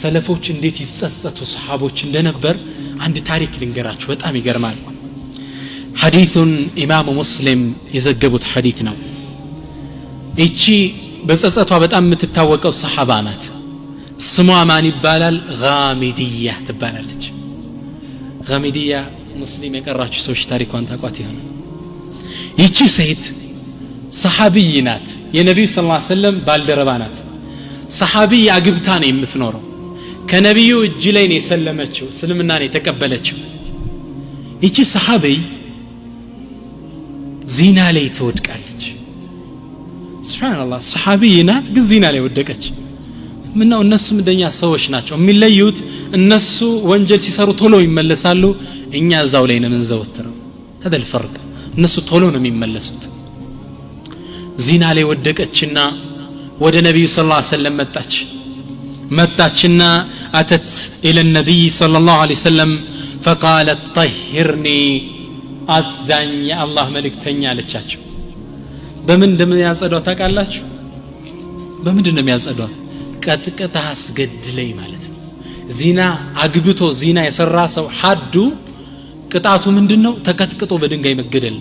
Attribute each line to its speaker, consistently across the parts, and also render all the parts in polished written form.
Speaker 1: ሰለፎች እንዴት ይጸጸቱ ሱሐቦች እንደነበር አንድ ታሪክ ልንገራችሁ በጣም ይገርማል ሐዲሱን ኢማሙ ሙስሊም የዘገቡት ሐዲስ ነው እቺ በጸጸቷ በጣም የምትታወቀው ሱሐባ ናት ስሟ ማን ይባላል ጋሚዲያ ትባላለች ጋሚዲያ ሙስሊም የቀራችሁ ሰዎች ታሪኳን ታቋት ይሆናል ይቺ ሴት ሰሐቢይ ናት የነብዩ ሰለላሁ ዐለይሂ ወሰለም ባልደረባ ናት ሰሐቢይ አግብታ ነው የምትኖረው ከነብዩ እጅ ላይ ነው የሰለመችው እስልምና ነው የተቀበለችው ይቺ ሰሐቢይ ዚና ላይ ትወድቃለች ሱብሃንአላህ ሰሐቢይ ናት ግን ዚና ላይ ወደቀች ምነው እነሱም እንደኛ ሰዎች ናቸው የሚለዩት እነሱ ወንጀል ሲሰሩ ቶሎ ይመለሳሉ እኛ እዛው ላይ ነው የምንዘወትረው هذا الفرق እነሱ ቶሎ ነው የሚመለሱት ዚና ላይ ወደቀችና ወደ ነብዩ ሰለላሁ ዐለይሂ ወሰለም መጣችና አተት الى النبي صلى الله عليه وسلم فقالت طهرني አጽዳኝ የአላህ መልእክተኛ አለቻቸው በምን እንደሚያጸዷት ታውቃላችሁ በምንድን ነው የሚያጸዷት ቀጥቀጣ አስገድለኝ ማለት ነው ዚና አግብቶ ዚና የሰራ ሰው ሐዱ ቅጣቱ ምንድነው ተቀጥቅጦ በድንጋይ መገደል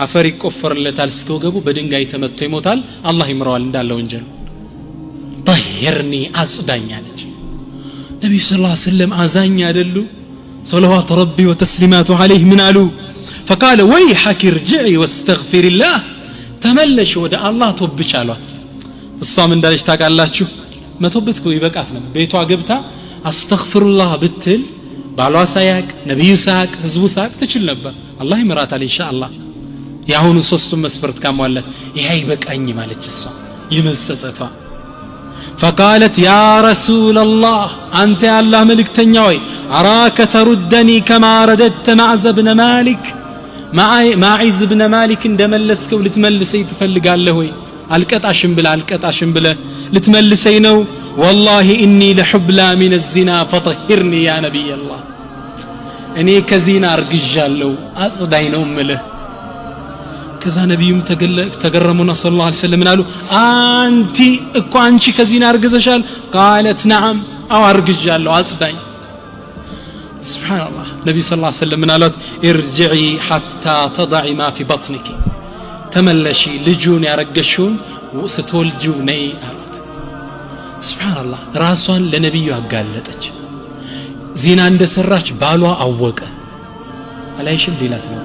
Speaker 1: አፈር ይቆፈርለታል እስከወገቡ በድንጋይ ተመቶ ይሞታል አላህ ይምረዋል እንዳለ ወንጀል طهرني አጽዳኝ አለች ነብዩ ሰለላሁ ዐለይሂ ወሰለም አዛኝ አይደሉ صلوات ربي وتسليماته عليه من قالوا فقال ويحك ارجعي واستغفر الله تملش ወደ አላህ ተወብች አሏት እሷም እንዳለች ታውቃላችሁ መተውበትኩ ይበቃት ነው ቤቷ ገብታ አስተግፍሩላህ ብትል ባሏ ሳያቅ ነብዩ ሳያቅ ህዝቡ ሳያቅ ትችል ነበር አላህ ይምራታል ኢንሻአላህ ያሁኑ ሶስቱም መስፈርት ካሟላት ይሄ ይበቃኝ ማለች እሷ ይመሰጸቷ فقالت يا رسول الله أنت يا الله ملك تنيوي أراك تردني كما رددت معز بن مالك معز بن مالك اندملسك ولتملسي تفلق اللهوي القطاشم بلا لتملسي نو والله إني لحبلى من الزنا فطهرني يا نبي الله أني كزينا أرقجالو أصدعينهم مله كذا نبيهم تقرمنا صلى الله عليه وسلم قالوا أنت اكو أنشي كزينا أرقزشال قالت نعم أو أرقجالو أصدعي سبحان الله نبي صلى الله عليه وسلم قالت ارجعي حتى تضعي ما في بطنك تملشي لجون يرقشون وستولجو ني قالت سبحان الله راسوان لنبيو قالتك زينا عند سراج بالوا أوقع عليشم ليلاتنا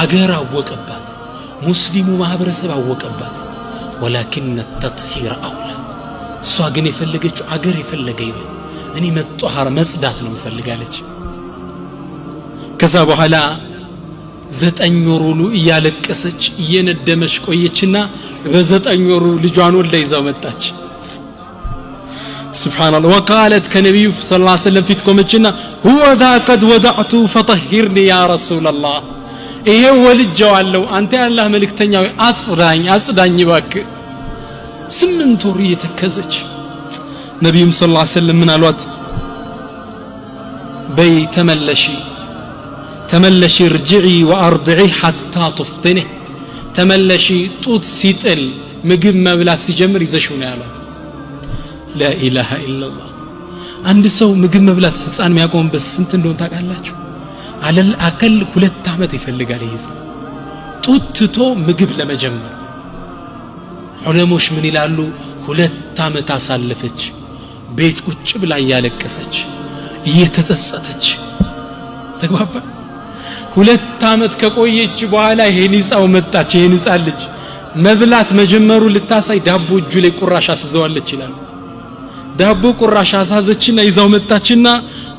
Speaker 1: أجر أوقع بات مسلم ማህበረሰብ አወቀባት ولكن التطهير اولى ሷግን የፈለገችው አገር የፈለገ ይበል እኔ መጥቷሃር መጽዳት ነው የምፈልጋለች ከዛ በኋላ 9 ወር ሙሉ እያለቀሰች እየነደመች ቆየችና በ9 ወር ልጇን ወልዳ ይዛው መጣች سبحان الله وقالت كنبي صلى الله عليه وسلم فيت ቆመችና هو ذا قد وضعت فطهرني يا رسول الله ይሄ ወልጄዋለሁ አንተ ያላህ መልእክተኛው አጽዳኝ ባክ 8 ወር የተከዘች ነብዩም ሰለላሁ ዐለይሂ ወሰለም ምን አሏት በይ ተመለሺ ርጅዒ ወአርድዒ حتى تفطنه ተመለሺ ጡት ሲጥል ምግብ መብላት ሲጀምር ይዘሽው ነው ያሏት لا اله الا الله አንድ ሰው ምግብ መብላት ህፃን የሚያቆምበት ስንት እንደሆነ ታውቃላችሁ على الأقل 2 ዓመት ይፈልጋል ይሄ ጡትቶ ምግብ ለመጀመር ዑለሞች ምን ይላሉ 2 ዓመት አሳለፈች ቤት ቁጭ ብላ ያለቀሰች እየተጸጸተች ተግባባ 2 ዓመት ከቆየች በኋላ ይሄን ይጻው መጣች ይሄን ይጻል ልጅ መብላት መጀመሩ ልታሳይ ዳቦ እጁ ላይ ቁራሽ አስዘዋለች ይላል ዳቦ ቁራሽ አሳዘችና ይዛው መጣችና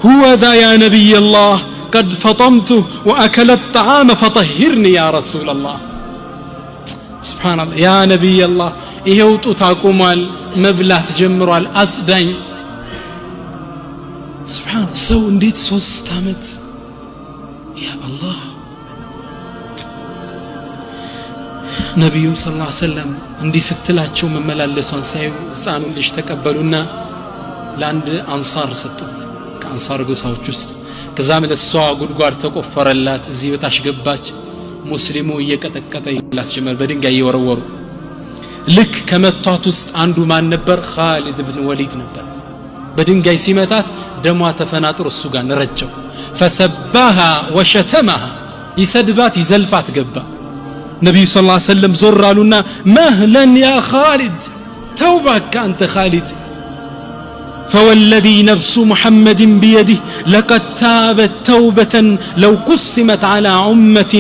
Speaker 1: هو ذا يا نبي الله قد فطمته وأكل الطعام فطهرني يا رسول الله سبحان الله يا نبي الله ይሄው ጡት አቁሟል መብላት ጀምሯል አጽዳኝ سبحان الله ሰው እንዴት 3 ዓመት يا الله ነብዩ ሰለላሁ ዐለይሂ ወሰለም እንዲህ ስትላቸው መመላለሷን ሳይው ህፃኑ ልጅ ተቀበሉና ለአንድ አንሳር ሰጡት ከአንሳር ጎሳዎች ውስጥ ከዛም ለሷ ጉድጓድ ተቆፈረላት እዚህ በታሽ ገባች ሙስሊሙ እየቀጠቀጠ ይላስ ጀመር በድንጋይ እየወረወሩ ልክ ከመቷት ውስጥ አንዱ ማን ነበር ኻሊድ ኢብኑ ወሊድ ነበር በድንጋይ ሲመታት ደሟ ተፈናጥሮ እሱ ጋር ነረጨው فسباها وشتمها يسدبات يزلفات ገባ ነብዩ ሰለላሁ ዐለይሂ ወሰለም ዞር አሉና مهلا يا خالد توبك انت خالد فوالذي نفس محمد بيده لقد تابت توبة لو قسمت على أمة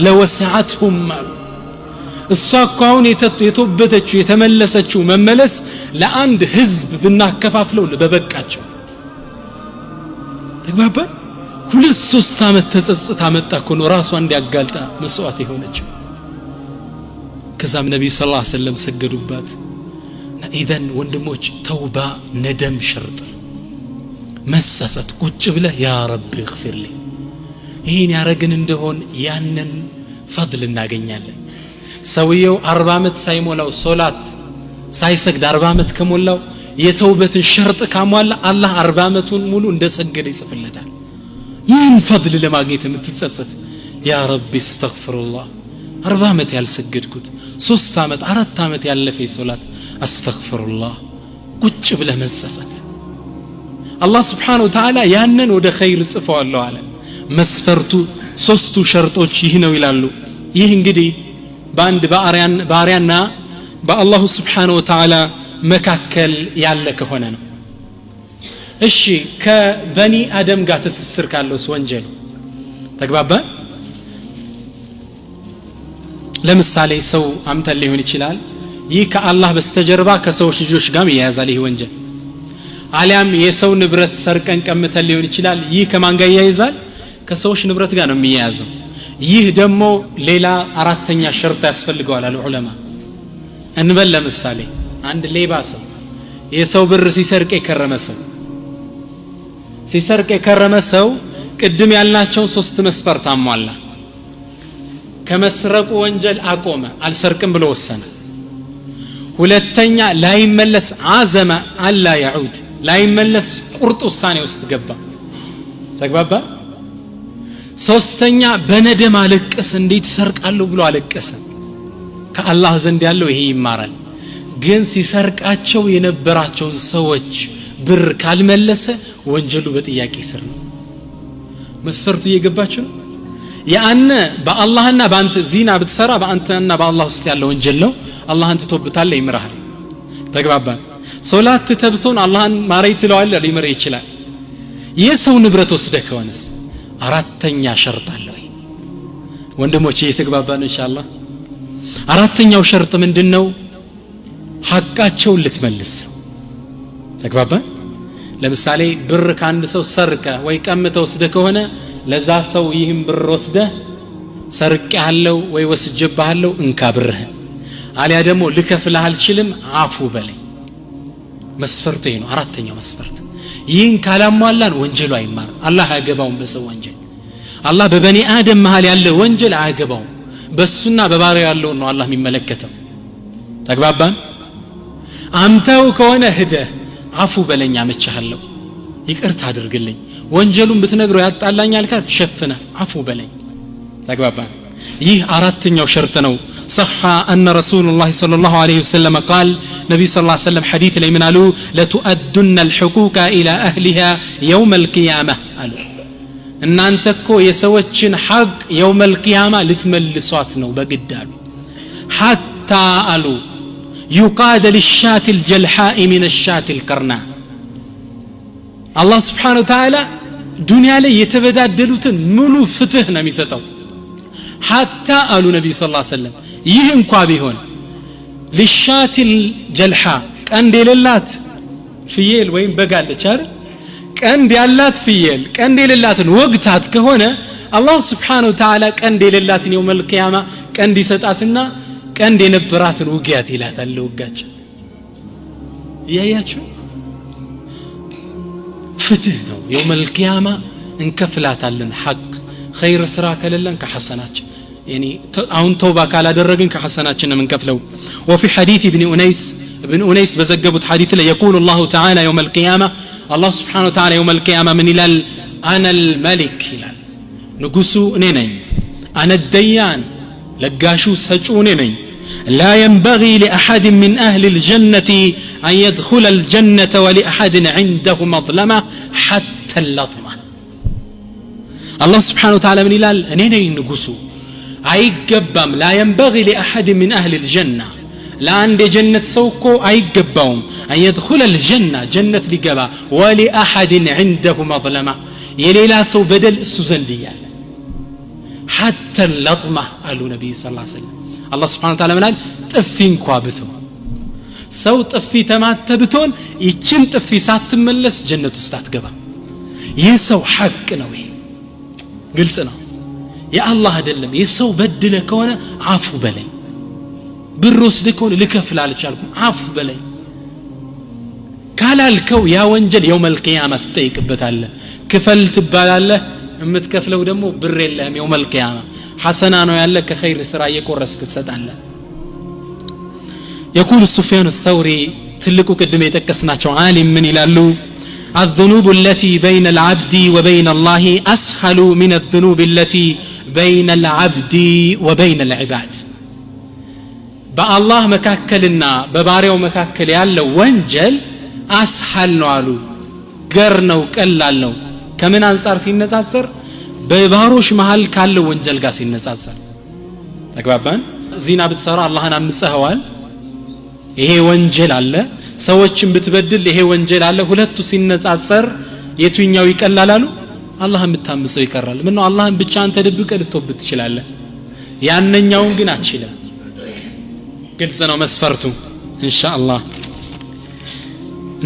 Speaker 1: لوسعتهم الصاقون يتوبتچو يتملسچو مملس لአንድ ህዝብ ብናከፋፍለው በበቃቸው ተግባባ ሁለት ሶስት አመት ተጸጽታ መጣኩ ነው ራሷ እንዲያጋልጣ መስዋዕት የሆነችው ከዛም ነብዩ ሰለላሁ ዐለይሂ ወሰለም ሰገዱባት ኢዘን ወንድሞች ተውባ ነደም ሸርጥ መሰሰት ቁጭ ብለ ያ ረቢ اغفر لي ይሄን ያረግን እንደሆን ያንን ፈድል እናገኛለን ሰውየው 40 አመት ሳይሞላው ሶላት ሳይሰግድ 40 አመት ከሞላው የተውበትን ሸርጥ ካሟላ አላህ 40 አመቱን ሙሉ እንደሰገደ ይጽፍለታል ይህን ፈድል ለማግኘት የምትጸጸት ያ ረቢ استغفرالله 40 አመት ያልሰገድኩት 3 አመት 4 አመት ያለፈ ሶላት استغفرالله ቁጭ ብለ መጸጸት አላህ Subhanahu Wa Ta'ala ያንን ወደ ኸይር ጽፈዋለሁ አለ መስፈርቱ ሶስቱ ሸርጦች ይህ ነው ይላሉ ይህ እንግዲህ በአንድ ባሪያና በአላህ Subhanahu Wa Ta'ala መካከል ያለ ከሆነ ነው እሺ ከበኒ አደም ጋር ትስስር ካለው ወንጀል ተግባባ ለምሳሌ ሰው አምተል ሊሆን ይችላል ይህ ከአላህ በስተጀርባ ከሰዎች ልጆች ጋር ያያዛል ይህ ወንጀል አሊያም የሰው ንብረት ሰርቀን ቀምተን ሊሆን ይችላል ይህ ከማን ጋር ያያዛል ከሰዎች ንብረት ጋር ነው የሚያያዘው ይህ ደግሞ ሌላ አራተኛ ሸርጥ ያስፈልገዋል አሉ ዑለማ እንበል ለምሳሌ አንድ ሌባ ሰው የሰው ብር ሲሰርቅ የከረመ ሰው ቅድም ያልናቸው ሶስት መስፈርት አሟላ ከመስረቁ ወንጀል አቆመ አልሰርቅም ብሎ ወሰነ ሁለተኛ ላይመለስ አዘመ አላ ያዑድ ላይመለስ ቁርጥ ውሳኔ ውስጥ ገባ ተግባባ ሶስተኛ በነደም አለቀሰ እንዴት ሰርቃለሁ ብሎ አለቀሰ ከአላህ ዘንድ ያለው ይሄ ይማራል ግን ሲሰርቃቸው የነበራቸው ሰዎች ብር ካልመለሰ ወንጀሉ በጥያቄ ስር ነው መስፈርቱ እየገባችሁ ነው ያነ በአላህና በአንተ ዚና ብትሰራ በአንተና በአላህ ውስጥ ያለው ወንጀል ነው አላህን ትተውብታል ይምራል ተግባባ ሶላት ተብቶን አላህን ማረይ ትለዋል ሊምር ይችላል የሰው ንብረት ወስደ ከሆነስ አራተኛ ሸርጥ አለው ወንድሞቼ የተግባባን ኢንሻአላህ አራተኛው ሸርጥ ምንድነው ሐቃቸውን ልትመልስ ተግባባ ለምሳሌ ብር ካንድ ሰው ሰርቀ ወይ ቀምተ ወስደ ከሆነ ለዛ ሰው ይህም ብር ወስደ ሰርቅ ያለው ወይ ወስጀባለው እንካ ብርህ አሊያ ደግሞ ልከፍልህ አልችልም አፉ በለኝ መስፈርቱ ይሄ ነው አራተኛው መስፈርት ይህን ካላሟላን ወንጀሉ አይማር አላህ አያገባውም በሰው ወንጀል አላህ በበኒ አደም መሃል ያለ ወንጀል አያገባውም በሱና በባሪያው ያለው ነው አላህ የሚመለከተው ተግባባን አንተው ከሆነ ሄደ አፉ በለኛ መቻለሁ ይቅርታ አድርግልኝ ወንጀሉን ብትነግረው ያጣላኛል ካል ሸፍነ አፉ በለኝ ተግባባን ይህ አራተኛው ሸርጥ ነው صح أن رسول الله صلى الله عليه وسلم قال نبي صلى الله عليه وسلم حديث لي من قالوا لتؤدن الحقوق إلى أهلها يوم القيامة قالوا إن أنتكو يسوتشن حق يوم القيامة لتملسواتنا بقدالو حتى قالوا يقاد للشاة الجلحاء من الشاة القرناء الله سبحانه وتعالى دنيا لي يتبدالوتن منو فتهنا ميستو حتى قالوا نبي صلى الله عليه وسلم ይህ እንኳን ቢሆን للشاة الجلحاء ቀንድ የሌላት ፍየል ወይም በጋለች አይደል ቀንድ ያላት ፍየል ቀንድ የሌላትን ወግታት ከሆነ አላህ Subhanahu Wa Ta'ala ቀንድ የሌላትን يوم القيامة ቀንድ ይሰጣትና ቀንድ የነበራትን ውጊያት ይላታል ለውጋች ያያችሁ ፍትህ ነው يوم القيامة እንከፍላታለን حق خير ስራ ከለለን ከሐሰናችን يعني አሁን ተውባ ካላደረግን ከሐሰናችን ምን ከፍለው وفي حديث ابن أنيس بزجبت حديث لا يقول الله تعالى يوم القيامة الله سبحانه وتعالى يوم القيامة من إلال أنا الملك إلال نقصو نينين أنا الديان لقاشو سجو نينين لا ينبغي لأحد من أهل الجنة أن يدخل الجنة ولأحد عنده مظلمة حتى اللطمة الله سبحانه وتعالى من إلال أنيني نقصو አይገባም لا ينبغي لأحد من أهل الجنة لا عند جنة سوكو አይገባውም أن يدخل الجنة جنة لقبا ولأحد عنده مظلمة يليلا سو بدل السوزن ليال حتى اللطمة قالوا نبي صلى الله عليه وسلم الله سبحانه وتعالى منال طفين كوابتو سو طفي تماتبتون يچن طفي ساتملس جنة ውስጥ አትገባ ይህ ሰው ሐቅ ነው ይሄ ግልጽ ነው የአላህ አይደለም የሰው በድለ ከሆነ አፉ በለኝ ብር ወስደ ከሆነ ልከፍል አልቻልኩም አፉ በለኝ ካላልከው ያ ወንጀል የውመል ቂያማ ትጠይቅበታለህ ክፈል ትባላለህ የምትከፍለው ደግሞ ብር የለም የውመል ቂያማ ሐሰና ነው ያለ ከኸይር ስራ እየቆረስክ ትሰጣለህ يقول سفيان الثوري ትልቁ ቅድም የጠቀስናቸው ዓሊም ምን ይላሉ الذنوب التي بين العبد وبين الله أسهل من الذنوب التي بين العبد وبين العباد بالله مكاكلنا بباريو مكاكل ያለው ወንጀል أسهل ነው አሉ ገር ነው ቀላል ነው ከምን አንፃር ሲነጻጸር በባሮች መሃል ካለው ወንጀል ጋር ሲነጻጸር ተግባባን ዚና ብትሰራ አላህን አምፀኸዋል ይሄ ወንጀል አለ ሰዎችን ብትበድል ይሄ ወንጀል አለ ሁለቱ ሲነጻጸር የቱኛው ይቀላል አሉ አላህን ብታምፀው ይቀራል ምን ነው አላህን ብቻ አንተ ደብቀህ ልትወብት ትችላለህ ያንኛውን ግን አትችልም ግልጽ ነው መስፈርቱ ኢንሻአላህ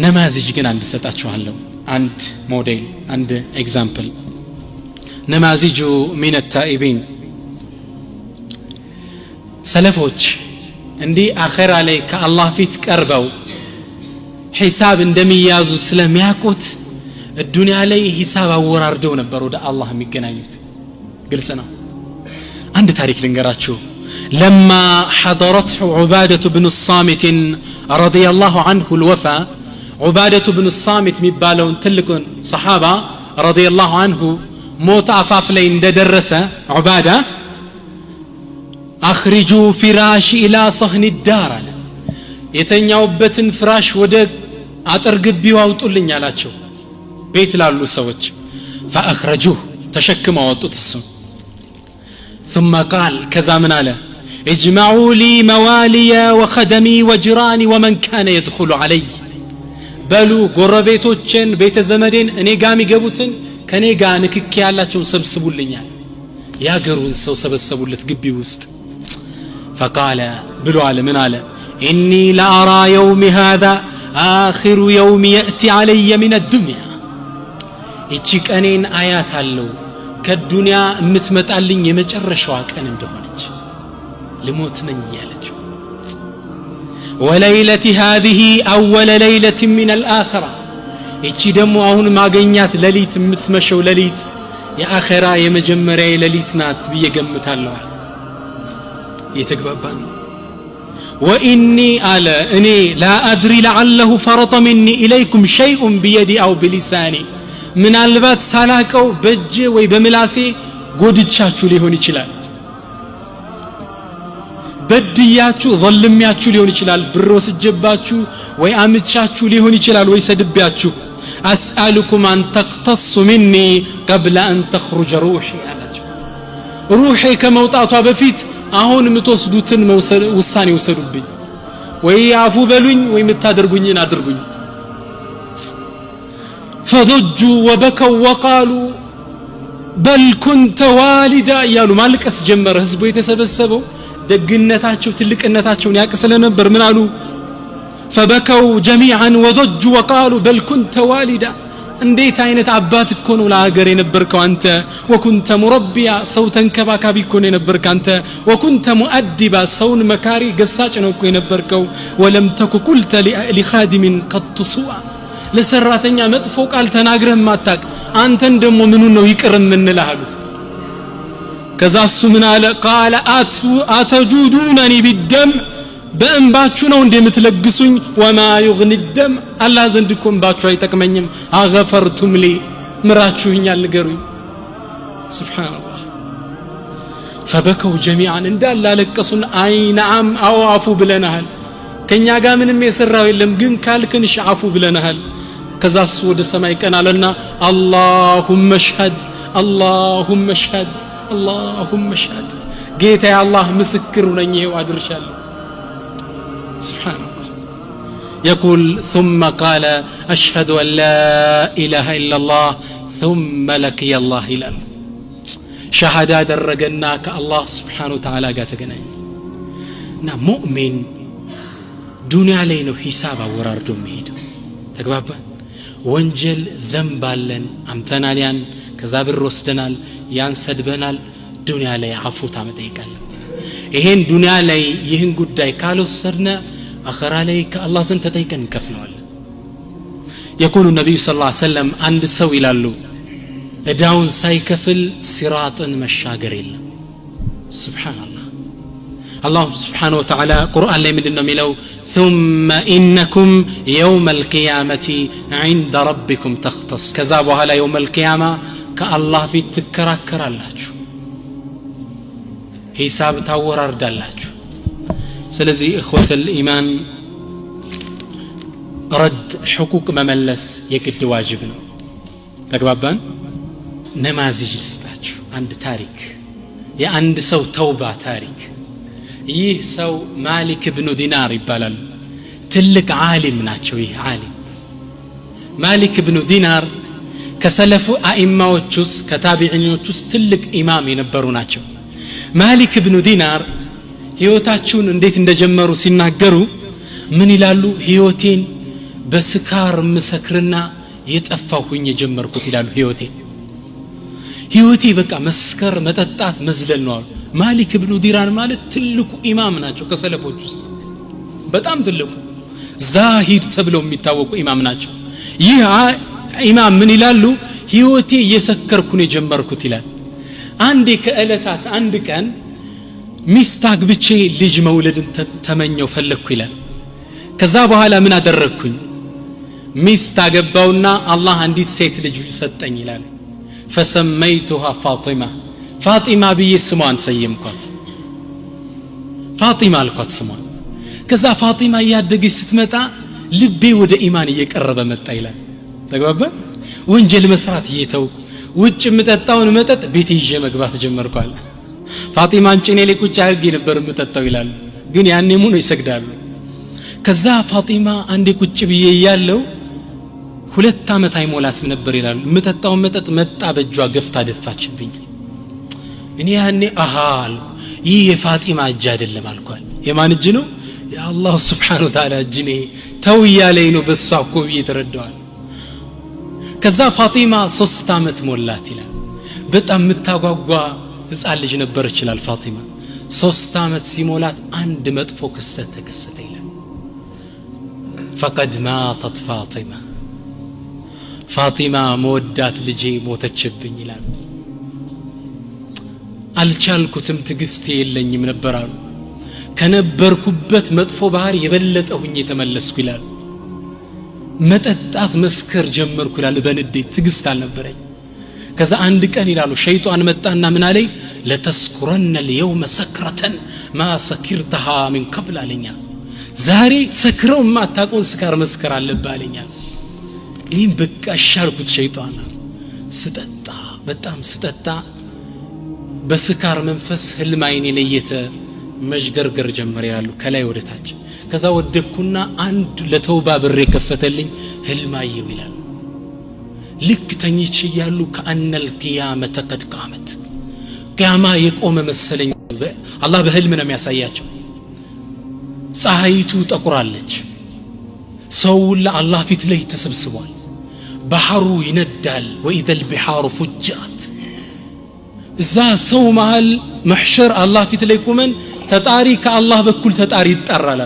Speaker 1: ነማዚጅ ግን አንድ ሰጣችኋለሁ አንድ ሞዴል አንድ ኤግዛምፕል ነማዚጁ ሚን التائبين ሰለፎች እንዲ አኺራ ላይ ከአላህ ፊት ቀርበው ሒሳብ እንደሚያዙ ስለሚያውቁት الدنيا ላይ ሒሳብ አወራርደው ነበር ወደ አላህ የሚገናኙት ግልጽ ነው አንድ ታሪክ ልንገራችሁ لما حضرته عبادة بن الصامت رضي الله عنه الوفاة عبادة بن الصامت ميبالون تلكون صحابة رضي الله عنه موت عفاف لين درس عبادة أخرجوا فراش إلى صهن الدار يتنيوبتن فراش ودق أترقب بيواوتولن يالاتشو بيت لالو سوج فأخرجوه تشكما وطوتسون ثم قال كذا من على اجمعوا لي موالي وخدمي وجيراني ومن كان يدخل علي بلو قربيتوچن بيت زمدين اني قامي قبوتن كني قا نككي يالاتشون سبسبولن يا قرون سو سبسبولت قبي وست فقال بلو على من على إني لأرى يوم هذا آخر يوم يأتي علي من الدنيا يتشيك أنين آيات هالو كالدنيا متمتعلن يمجرشواك أنا مدهونج لموت من يالج وليلة هذه أول ليلة من الآخرة يتشي دمو أهون ما قينيات لليت متمشو لليت يا آخرة يمجمري لليت نات بيقمت هالو يتقببان وإني على إني لا أدري لعله فرط مني إليكم شيء بيدي أو بلساني من البات سالاكو بجي ويبملاسي قودتشاتشو ليهون يشلال بدياتشو ظلمياتشو ليهون يشلال بروس الجباتشو ويأمتشاتشو ليهون يشلال ويسدبياتشو أسألكم أن تقتصوا مني قبل أن تخرج روحي روحي كموطاطها بفيت አሁን የምትወስዱትን ውሳኔ ወሰዱብኝ ወይ አፉ በሉኝ ወይ የምታደርጉኝን አድርጉኝ فضجوا وبكوا وقالوا بل كنت والدا ያሉ ማልቀስ ጀመረ ህዝቡ የተሰበሰበው ደግነታቸው ትልቅነታቸውን ያቀ ስለነበር ምን አሉ فبكوا جميعا وضجوا وقالوا بل كنت والدا እንዴት አይነት አባት እኮ ነው ለሀገር የነበርከው አንተ ወኩንተ ሙረቢያ ሰው ተንከባካቢ እኮ ነው የነበርከው አንተ ወኩንተ ሙአዲባ ሰውን መካሪ ገሳጭ ነው እኮ የነበርከው ወለም ተኩ ቁልተ لخادم قد سوء ለሰራተኛ መጥፎ ቃል ተናግረህ ማታቅ አንተን ደሞ ምኑ ነው ይቅርም እንልህ አሉት ከዛ እሱ ምን አለ قال اتجودونني بالدم በእንባችሁ ነው እንደምትለግሱኝ وما يغني الدم الله ዘንድኮ እንባችሁ አይጠቅመኝም አገፈርቱም لي ምራችሁኛል ንገሩኝ سبحان الله فبكوا جميعا እንዳለ አለቀሱን አይ ነዓም አው አፉ ብለናል ከኛ ጋር ምንም የሰራው የለም ግን ካልክን አፉ ብለናል ከዛስ ወደ ሰማይ ቀናለና اللهم اشهد اللهم اشهد اللهم اشهد ጌታ አላህ ምስክር ነኝ ይሄው አድርሻለሁ سبحان الله يقول ثم قال أشهد أن لا إله إلا الله ثم لقي الله إلى شهادة درجنا كالله سبحانه وتعالى قاتقنين نا مؤمن دنيا علينا حسابا وراردو ميدو تقبابا وانجل ذنبالن امتنا ليان كذابر رسدنال يان سدبنال دنيا علي عفو تامتيكال ይሄን ዱንያ ላይ ይህን ጉዳይ ካልወሰድነ አኺራ ላይ ከአላህ ዘንድ ተጠይቀን ከፍለዋል يقول النبي صلى الله عليه وسلم አንድ ሰው ይላሉ እዳውን ሳይከፍል ሲራጥን መሻገር የለም ሱብሃንአላህ አላህ Subhanahu Wa Ta'ala ቁርአን ላይ ምንድነው የሚለው ثم انكم يوم القيامه عند ربكم تختص ከዛ በኋላ يوم القيامه ከአላህ ፊት ትከራከራላችሁ حساب ታወራርዳላችሁ ስለዚህ اخوة الايمان رد حقوق መመለስ የግድ ዋጅብ ነው ተግባባን ነማዚጅ ልስጣችሁ አንድ ታሪክ የአንድ ሰው ተውባ ታሪክ ይህ ሰው ማሊክ ኢብኑ ዲናር ይባላል ትልቅ ዓሊም ናቸው ይህ ዓሊም ማሊክ ኢብኑ ዲናር ከሰለፉ አኢማዎች ውስጥ ከታቢዒኖች ውስጥ ትልቅ ኢማም የነበሩ ናቸው ማሊክ ኢብኑ ዲናር ህይወታቸውን እንዴት እንደጀመሩ ሲናገሩ ምን ይላሉ ህይወቴን በስካር መስክርና የጠፋሁኝ የጀመርኩት ይላሉ ህይወቴ በቃ መስከር መጠጣት መዝለል ነው ማሊክ ኢብኑ ዲናር ማለት ትልቁ ኢማም ናቸው ከሰለፎች ውስጥ በጣም ትልቁ ዛሂድ ተብለው የሚታወቁ ኢማም ናቸው ይህ ኢማም ምን ይላሉ ህይወቴ እየሰከርኩ ነው የጀመርኩት ይላል አንዴ ከእለታት አንድ ቀን ሚስት አግብቼ ልጅ መውለድን ተመኘው ፈለኩ ይላል ከዛ በኋላ ምን አደረኩኝ ሚስት አገባውና አላህ አንዲት ሴት ልጅ ሰጠኝ ይላል فسميتها فاطمه فاطمه ብዬ ስሟን ሰየምኳት ፋጢማ አልኳት ስሟን ከዛ ፋጢማ ያደገች ስትመጣ ልቤ ወደ ኢማን እየቀረበ መጣ ይላል ተግባባን ወንጀል መስራት እየተው ውጭ መጠጣውን መጠጥ ቤት ይዤ መግባት ጀመርኳል ፋጢማን ጭኔ ላይ ቁጭ አድርጌ ነበር መጠጣው ይላል ግን ያኔ ሙሉ ይሰግዳሉ ከዛ ፋጢማ አንዴ ቁጭ ብዬ ያለው 2 አመት አይሞላትም ነበር ይላል መጠጣው መጠጥ መጣ በእጇ ገፍታ ደፋችብኝ እኔ ያኔ አሃል ይህ የፋጢማ እጅ አይደለም አልኳል የማን እጅ ነው የአላህ Subhanahu Wa Ta'ala እጅ ነው ተው ያለኝ ነው በሷ እኮ እየተረዳዋል ከዛ ፋጢማ 3 አመት ሞላት ይላል በጣም ምታጓጓ ህፃን ልጅ ነበር ይችላል ፋጢማ 3 አመት ሲሞላት አንድ መጥፎ ክስተት ተከሰተ ይላል فقد ماتت فاطمه መወዳት ልጄ ሞተችብኝ ይላል አልቻልኩትም ትግስቴ የለኝም ነበር አሉ ከነበርኩበት መጥፎ ባህር የበለጠሁኝ የተመለስኩ ይላል መጠጣት መስከር ጀመርኩ ይላል በንዴት ትግስት አልነበረኝ ከዛ አንድ ቀን ይላሉ ሸይጣን መጣና ምን አለኝ ለተስኩረነ اليوم سكرة ما سكرتها من قبل አለኛ ዛሬ ሰክረው ማታቆን ስካር መስከር አለብህ አለኛ እኔም በቃ ሻልኩት ሸይጣን ስጠጣ በጣም ስጠጣ በስካር መንፈስ ህልማይን ለየተ መሽገርገር ጀመረ ያሉ ከላይ ወደታች ከዛ ወደኩና አንድ ለተውባ ብር የከፈተልኝ ህልማየው ይላል ልክ ተኝቼ ያሉ ከአነል ቂያመተ ቀድ ቃመት ቂያማ የቆመ መሰለኝ አላህ በህልም ነው የሚያሳያቸው ፀሐይቱ ጠቁራለች ሰው ለአላህ ፊት ላይ ተሰብስቧል ባህሩ ይነዳል ወኢዘል ቢሃሩ ፉጃት እዛ ሰው መሃል محشر አላህ ፊት ላይ ቆመን ተጣሪ ከአላህ በኩል ተጣሪ ይጣራል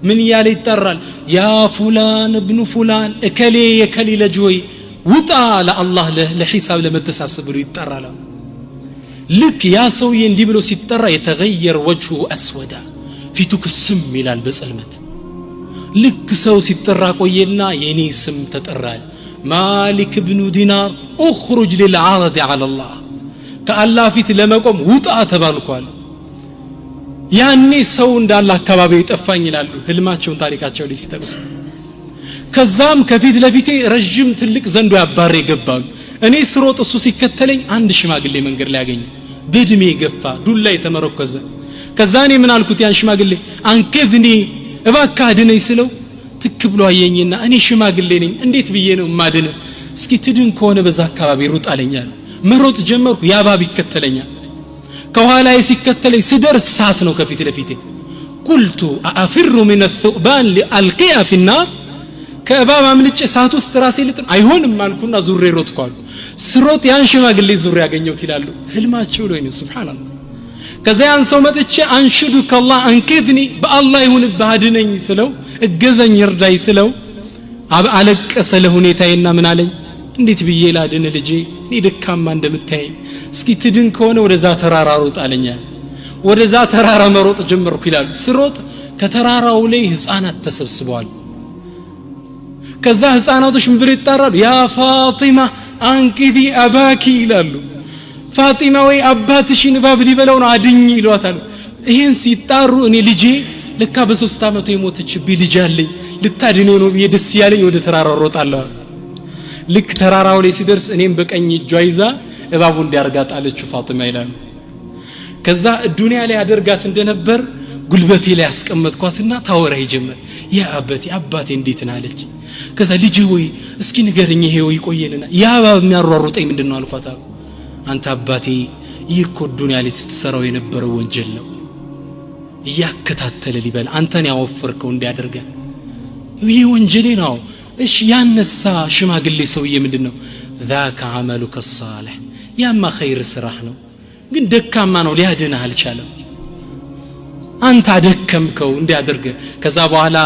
Speaker 1: ምን ያለ ይጣራል ያ ፉላን ابن ፉላን እከሌ የከሌ ለጆይ ውጣ ለአላህ ለሂሳብ ለመተሳሰብ ብሎ ይጣራል ልክ ያ ሰውዬ እንዲህ ብሎ ሲጣራ የተغير وجهه اسودا ፊቱ ክስም ይላል በጽልመት ልክ ሰው ሲጣራ ቆየና የኔ ስም ተጠራል ማሊክ ኢብኑ ዲናር اخرج للعرض على الله ከአላህ ፊት ለመቆም ውጣ ተባልኳል ያኔ ሰው እንዳለ አካባቢ ይጠፋኝ ይላሉ ህልማቸውን ታሪካቸው ላይ ሲጠቅሱ ከዛም ከፊት ለፊቴ ረጅም ትልቅ ዘንዶ ያባረ ይገባሉ እኔ ስሮጥ እሱ ሲከተለኝ አንድ ሽማግሌ መንገድ ላይ ያገኘ በእድሜ ገፋ ዱላ የተመረኮዘ ከዛኔ ምን አልኩት ያን ሽማግሌ አንከዝኒ እባክህ አድነኝ ስለው ትክ ብሎ አየኝና እኔ ሽማግሌ ነኝ እንዴት ብዬ ነው ማድነ እስኪ ትድን ከሆነ በዛ አካባቢ ሩጥ አለኛል መሮጥ ጀመርኩ ያባብ ይከተለኛል ከኋላዬ ሲከተለኝ ስደርስ ሳት ነው ከፊት ለፊቴ قلت أفر من الثعبان لألقيها في النار ከእባብ አምልጬ ሳት ውስጥ ራሴ ልጥም አይሆንም አልኩና ዙሬ ሮጥኩ ስሮጥ ያን ሽማግሌ ዙሬ ያገኘሁት ይላሉ ህልማቸው ላይ ነው ሱብሃንአላህ ከዛ ያን ሰው መጥቼ አንሽዱከ አላህ አንከዝኒ በአላህ ይሁን ባድነኝ ስለው እገዘኝ እርዳይ ስለው አለቀሰ ለሁኔታዬና ምን አለኝ እንዴት ብዬ ላድን ልጄ እኔ ደካማ እንደምታይ እስኪ ትድን ከሆነ ወደዛ ተራራ ሮጥ አለኛ ወደዛ ተራራ መሮጥ ጀመርኩ ይላሉ ስሮጥ ከተራራው ላይ ህፃናት ተሰብስበዋል ከዛ ህፃናቶች ምን ብለው ይጣራሉ ያ ፋጢማ አንቂዲ አባኪ ይላሉ ፋጢማ ወይ አባትሽን እባብ ሊበላው ነው አድኝ ይሏታል ይሄን ሲጣሩ እኔ ልጄ ለካ በ3 አመቱ የሞተችብኝ ልጅ አለኝ ልታድነው ነው ደስ ያለኝ ወደ ተራራው ሮጣለሁ ልክ ተራራው ላይ ሲደርስ እኔም በቀኝ እጇ ይዛ እባቡ እንዲያርጋት አለችው ፋጢማ ይላሉ ከዛ ዱንያ ላይ አደርጋት እንደነበር ጉልበቴ ላይ ያስቀመጥኳትና ታወራ ይጀምር ያ አባቴ እንዴት ናለች ከዛ ልጅ ሆይ እስኪ ንገረኝ ይሄ ወይ ቆየንና ያ እባብ የሚያሯሩጠኝ ምንድነው አልኳት አንተ አባቴ ይኮ ዱንያ ላይ ስትሰራው የነበረው ወንጀል ነው ያከታተለ ሊበል አንተን ያወፈርከው እንዲያደርገ ይሄ ወንጀሌ ነው እሺ ያነሳ ሽማግሌ ሰውዬ ምንድነው ذاك عملك الصالح ያማ ኸይር ስራህ ነው ግን ደካማ ነው ሊያድንህ አልቻለም አንተ አደከምከው እንዲያደርገ ከዛ በኋላ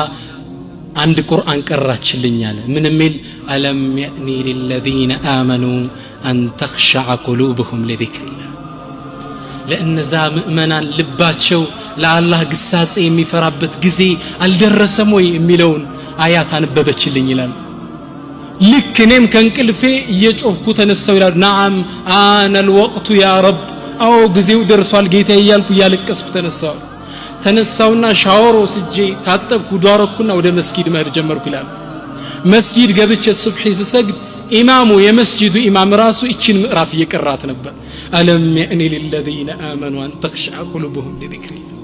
Speaker 1: አንድ ቁርአን ቀራችልኝ አለ ምን የሚል አለም ያኒ للذين آمنوا أن تخشع قلوبهم لذكر الله ለእነዛ ምእመናን ልባቸው ለአላህ ግሳጼ የሚፈራበት ጊዜ አልደረሰም ወይ የሚለውን አያት አንበበችልኝ ይላል ልክ እኔም ከንቅልፌ እየጮህኩ ተነሳው ይላል ነዓም አነ الوقت يا رب አው ጊዜው ደርሷል ጌታ እያልኩ ያለቀስኩ ተነሳውና ሻወር ወስጄ ታጠብኩ ዷረኩና ወደ መስጊድ መሄድ ጀመርኩ ይላል መስጊድ ገብቼ ሱብሂ ስሰግድ ኢማሙ የመስጂዱ ኢማም ራሱ እቺን ምዕራፍ እየቀራት ነበር አለም ያኒ للذين آمنوا أن تخشع قلوبهم لذكر الله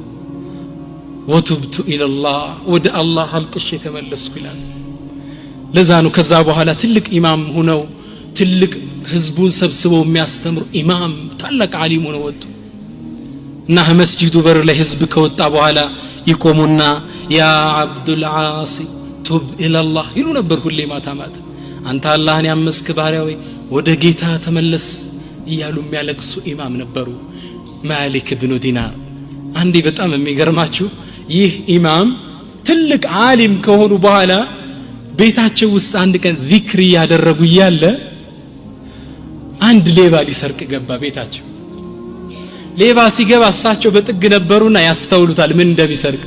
Speaker 1: وتبت إلى الله ወደ አላህ አልቅሼ ተመለስኩ ይላል ለዛኑ ከዛ በኋላ ትልቅ ኢማም ሆነው ትልቅ ህዝቡን ሰብስበው የሚያስተምሩ ኢማም ታላቅ ዓሊም ሆነው ወጡ እና መስጂዱ በር ላይ ህዝብ ከወጣ በኋላ ይቆሙና ያ አብዱል ዓሲ ቱብ ኢላ አላህ ይሉ ነበር ሁሌ ማታ አንተ አላህን ያመስክ ባሪያው ወደ ጌታ ተመለስ እያሉ የሚያለቅሱ ኢማም ነበሩ ማሊክ ኢብኑ ዲናር አንዴ በጣም የሚገርማችሁ ይህ ኢማም ትልቅ ዓሊም ከሆኑ በኋላ ቤታቸው ውስጥ አንድ ቀን ዚክር ያደረጉ ይያለ አንድ ሌባ ሊሰርቅ ገባ ቤታቸው ሌባ ሲገባ እሳቸው በጥግ ነበሩና ያስተውሉታል ምን እንደሚሰርቅ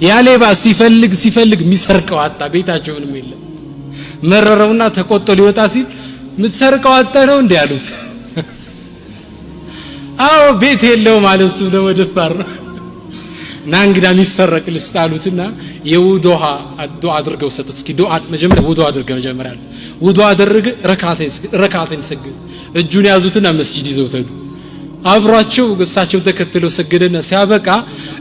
Speaker 1: ያ ሌባ ሲፈልግ የሚሰርቀው አጣ ቤታቸው ምንም የለም መረረውና ተቆጥቶ ሊወጣ ሲል ምትሰርቀው አጣ ነው እንዴ ያሉት አው ቤት የለው ማለት እሱ ደግሞ ደፋር ና እንግዳ የሚሰረቅ ልስጣሉትና የውዱሃ ዱዓ አድርገው ሰጡት እስኪ ዱዓ መጀመሪያ ውዱሃ አድርገው መጀመሪያ ውዱሃ አድርገ ረካዓተን ሰግድ እጁን ያዙትና መስጂድ ይዘው ተዱ አብራቸው እሳቸው ተከትለው ሰገደና ሲያበቃ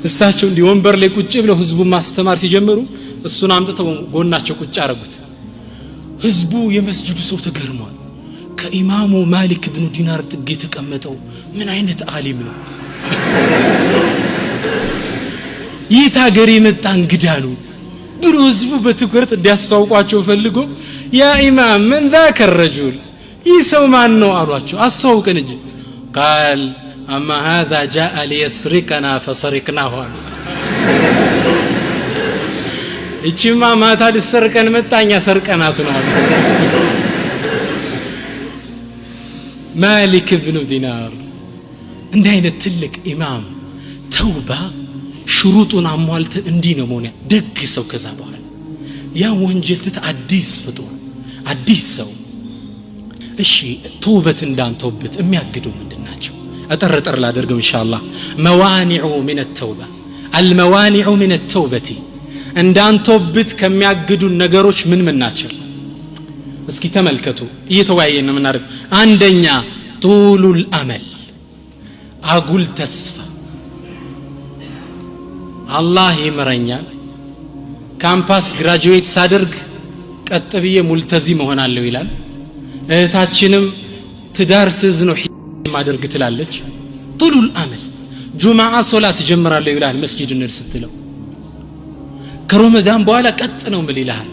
Speaker 1: እሳቸው እንዲ ወንበር ላይ ቁጭ ብለው ህዝቡ ማስተማር ሲጀምሩ እሱን አምጥተው ጎናቸው ቁጭ አረጉት ህዝቡ የመስጂዱ ሰው ተገርሟል ከኢማሙ ማሊክ ኢብኑ ዲናር ጥግ የተቀመጠው ምን አይነት ዓሊም ነው ይታገሪ መጣ እንግዳ ነው ብሎ ህዝቡ በትኩረት እንዲያስተዋውቋቸው ፈልጎ ያ ኢማም ምን ذاك الرجل ይሰው ማን ነው አሏቸው አስተዋውቀን እንጂ قال اما هذا جاء ليسرقنا فسرقناه እቺማ ማታ ልሰርቀን መጣኛ ሰርቀናት ነው ማሊክ ኢብኑ ዲናር እንደ አይነት ትልቅ ኢማም ተውባ ሽሩጡን አሟልተ እንዲ ነው ሞኛ ደግ ሰው ከዛ በኋላ ያ ወንጀል አዲስ ፍጡር አዲስ ሰው እሺ ተውበት እንዳንተውበት የሚያግደው ምንድናቸው أترتر لا درقم إن شاء الله موانع من التوبة الموانع من التوبة عندان توبت كم يعقدوا النقروش من ناتشر اسكي تملكتو يتوعيين من نعرف عندنا طول الأمل أقول تسفى الله يمرنيال ካምፓስ ግራጁዌት ሳደርግ ቀጥብዬ ሙልተዚም ሆናለሁ ይላል እህታችንም ትዳር ስዝ ነው ማደርግ ትላለች ጡሉል አመል ጁማዓ ሶላት ጀምራለሁ ይላል መስጂድ እንል ስትለው ከረመዳን በኋላ ቀጥ ነው ምን ይላል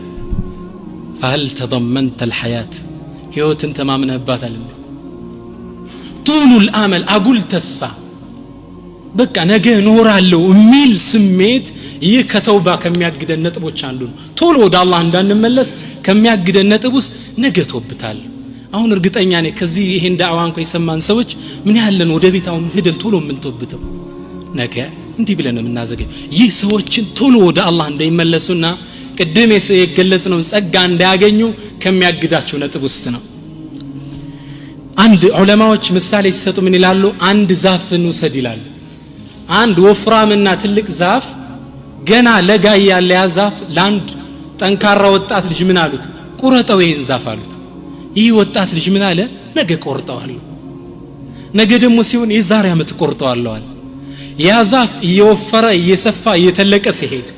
Speaker 1: فهل تضمنت الحياه ህይወትን ተማምነህባታል ጡሉል አመል አጉል ተስፋ በቃ ነገ ኖራለሁ የሚል ስሜት ይህ ከተውባ ከሚያግደን ነጥቦች አንዱ ነው ቶሎ ወደ አላህ እንዳንመለስ ከሚያግደን ነጥብ ውስጥ ነገ ተውብታል አሁን እርግጠኛ ነኝ ከዚህ ይሄን ዳዕዋ እንኳን የሰማን ሰዎች ምን ያለን ወደ ቤት አሁን ሄደን ቶሎ ምን ተውብተው ነገ እንዲህ ብለን እናዘገይ ይህ ሰዎችን ቶሎ ወደ አላህ እንዳይመለሱና ቅድም የገለጽነው ጸጋ እንዳያገኙ ከሚያግዳቸው ነጥብ ውስጥ ነው አንድ ዑለማዎች ምሳሌ ሲሰጡ ምን ይላሉ አንድ ዛፍን ውሰድ ይላሉ አንድ ወፍራምና ትልቅ ዛፍ ገና ለጋ ያለ ያ ዛፍ ላንድ ጠንካራ ወጣት ልጅ ምን አሉት ቁረጠው ይህን ዛፍ አሉት ይህ ወጣት ልጅ ምን አለ ነገ ቆርጠዋለሁ ነገ ደግሞ ሲሆን የዛሬ ዓመት ቆርጠዋለሁ አለ ያ ዛፍ እየወፈረ እየሰፋ እየተለቀ ሲሄድ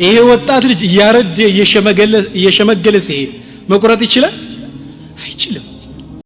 Speaker 1: ይሄ ወጣት ልጅ እያረጀ እየሸመገለ ሲሄድ መቁረጥ ይችላል አይችልም